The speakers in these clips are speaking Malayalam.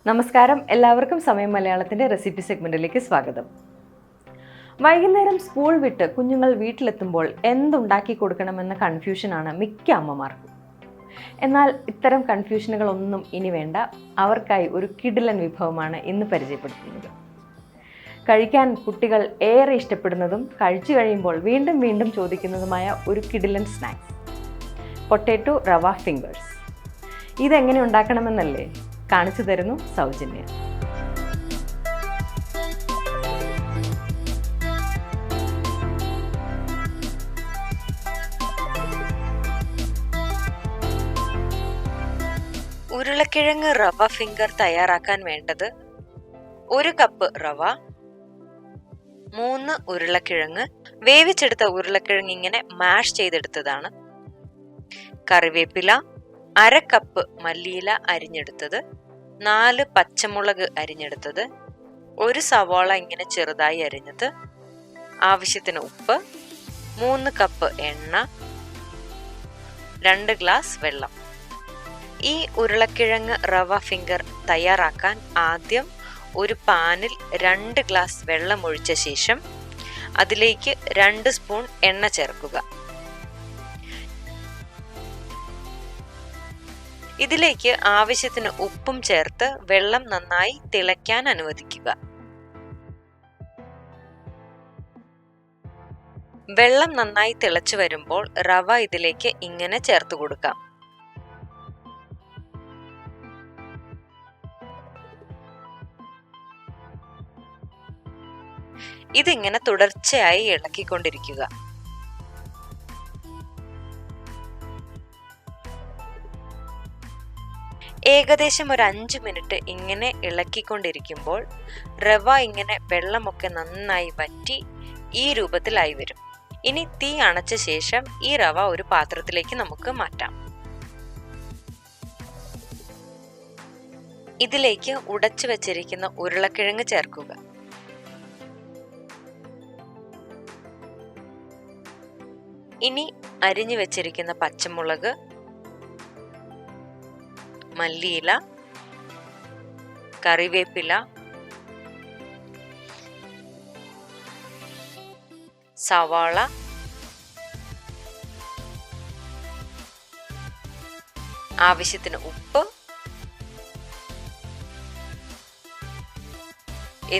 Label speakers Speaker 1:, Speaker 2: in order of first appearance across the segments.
Speaker 1: നമസ്കാരം, എല്ലാവർക്കും സമയം മലയാളത്തിൻ്റെ റെസിപ്പി സെഗ്മെൻറ്റിലേക്ക് സ്വാഗതം. വൈകുന്നേരം സ്കൂൾ വിട്ട് കുഞ്ഞുങ്ങൾ വീട്ടിലെത്തുമ്പോൾ എന്തുണ്ടാക്കി കൊടുക്കണമെന്ന കൺഫ്യൂഷനാണ് മിക്ക അമ്മമാർക്കും. എന്നാൽ ഇത്തരം കൺഫ്യൂഷനുകളൊന്നും ഇനി വേണ്ട. അവർക്കായി ഒരു കിടിലൻ വിഭവമാണ് ഇന്ന് പരിചയപ്പെടുത്തുന്നത്. കഴിക്കാൻ കുട്ടികൾ ഏറെ ഇഷ്ടപ്പെടുന്നതും കഴിച്ചു കഴിയുമ്പോൾ വീണ്ടും വീണ്ടും ചോദിക്കുന്നതുമായ ഒരു കിടിലൻ സ്നാക്സ്, പൊട്ടാറ്റോ റവ ഫിംഗേഴ്സ്. ഇതെങ്ങനെ ഉണ്ടാക്കണമെന്നല്ലേ കാണിച്ചു തരുന്നു സൗജന്യ.
Speaker 2: ഉരുളക്കിഴങ്ങ് റവ ഫിംഗർ തയ്യാറാക്കാൻ വേണ്ടത് 1 കപ്പ് റവ, 3 ഉരുളക്കിഴങ്ങ്, വേവിച്ചെടുത്ത ഉരുളക്കിഴങ്ങ് ഇങ്ങനെ മാഷ് ചെയ്തെടുത്തതാണ്, കറിവേപ്പില, 1/2 കപ്പ് മല്ലിയില അരിഞ്ഞെടുത്തത്, 4 പച്ചമുളക് അരിഞ്ഞെടുത്തത്, 1 സവാള ഇങ്ങനെ ചെറുതായി അരിഞ്ഞത്, ആവശ്യത്തിന് ഉപ്പ്, 3 കപ്പ് എണ്ണ, 2 ഗ്ലാസ് വെള്ളം. ഈ ഉരുളക്കിഴങ്ങ് റവ ഫിംഗർ തയ്യാറാക്കാൻ ആദ്യം ഒരു പാനിൽ 2 ഗ്ലാസ് വെള്ളം ഒഴിച്ച ശേഷം അതിലേക്ക് 2 സ്പൂൺ എണ്ണ ചേർക്കുക. ഇതിലേക്ക് ആവശ്യത്തിന് ഉപ്പും ചേർത്ത് വെള്ളം നന്നായി തിളയ്ക്കാൻ അനുവദിക്കുക. വെള്ളം നന്നായി തിളച്ചു വരുമ്പോൾ റവ ഇതിലേക്ക് ഇങ്ങനെ ചേർത്ത് കൊടുക്കാം. ഇതിങ്ങനെ തുടർച്ചയായി ഇളക്കിക്കൊണ്ടിരിക്കുക. ഏകദേശം ഒരു 5 മിനിറ്റ് ഇങ്ങനെ ഇളക്കിക്കൊണ്ടിരിക്കുമ്പോൾ റവ ഇങ്ങനെ വെള്ളമൊക്കെ നന്നായി വറ്റി ഈ രൂപത്തിലായി വരും. ഇനി തീ അണച്ച ശേഷം ഈ റവ ഒരു പാത്രത്തിലേക്ക് നമുക്ക് മാറ്റാം. ഇതിലേക്ക് ഉടച്ചു വെച്ചിരിക്കുന്ന ഉരുളക്കിഴങ്ങ് ചേർക്കുക. ഇനി അരിഞ്ഞു വെച്ചിരിക്കുന്ന പച്ചമുളക്, മല്ലിയില, കറിവേപ്പില, സവാള, ആവശ്യത്തിന് ഉപ്പ്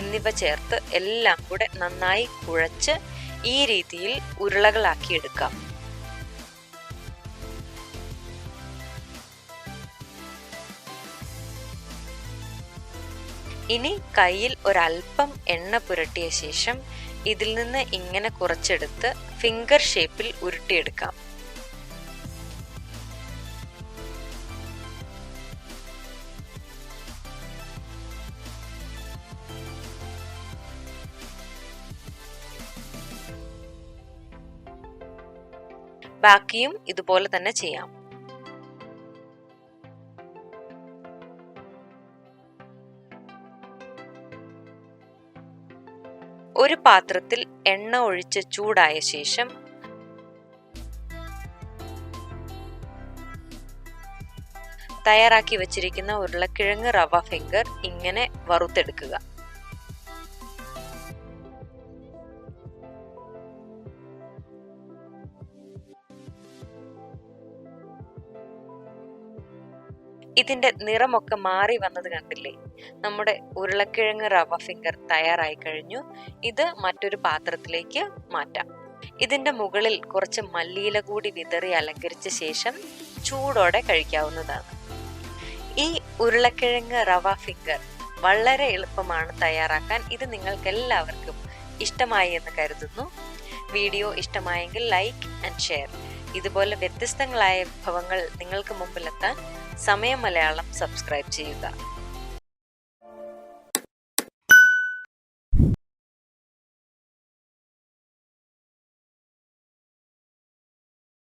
Speaker 2: എന്നിവ ചേർത്ത് എല്ലാം കൂടെ നന്നായി കുഴച്ച് ഈ രീതിയിൽ ഉരുളകളാക്കിയെടുക്കാം. ഇനി കയ്യിൽ ഒരൽപ്പം എണ്ണ പുരട്ടിയ ശേഷം ഇതിൽ നിന്ന് ഇങ്ങനെ കുറച്ചെടുത്ത് ഫിംഗർ ഷേപ്പിൽ ഉരുട്ടിയെടുക്കാം. ബാക്കിയും ഇതുപോലെ തന്നെ ചെയ്യാം. ഒരു പാത്രത്തിൽ എണ്ണ ഒഴിച്ച് ചൂടായ ശേഷം തയ്യാറാക്കി വെച്ചിരിക്കുന്ന ഉരുളക്കിഴങ്ങ് റവ ഫിംഗർ ഇങ്ങനെ വറുത്തെടുക്കുക. ഇതിന്റെ നിറമൊക്കെ മാറി വന്നത് കണ്ടില്ലേ? നമ്മുടെ ഉരുളക്കിഴങ്ങ് റവ ഫിംഗർ തയ്യാറായി കഴിഞ്ഞു. ഇത് മറ്റൊരു പാത്രത്തിലേക്ക് മാറ്റാം. ഇതിന്റെ മുകളിൽ കുറച്ച് മല്ലിയില കൂടി വിതറി അലങ്കരിച്ച ശേഷം ചൂടോടെ കഴിക്കാവുന്നതാണ്. ഈ ഉരുളക്കിഴങ്ങ് റവ ഫിംഗർ വളരെ എളുപ്പമാണ് തയ്യാറാക്കാൻ. ഇത് നിങ്ങൾക്ക് എല്ലാവർക്കും ഇഷ്ടമായി എന്ന് കരുതുന്നു. വീഡിയോ ഇഷ്ടമായെങ്കിൽ ലൈക്ക് ആൻഡ് ഷെയർ. ഇതുപോലെ വ്യത്യസ്തങ്ങളായ വിഭവങ്ങൾ നിങ്ങൾക്ക് മുമ്പിലെത്താൻ സമയം മലയാളം സബ്സ്ക്രൈബ് ചെയ്യുക.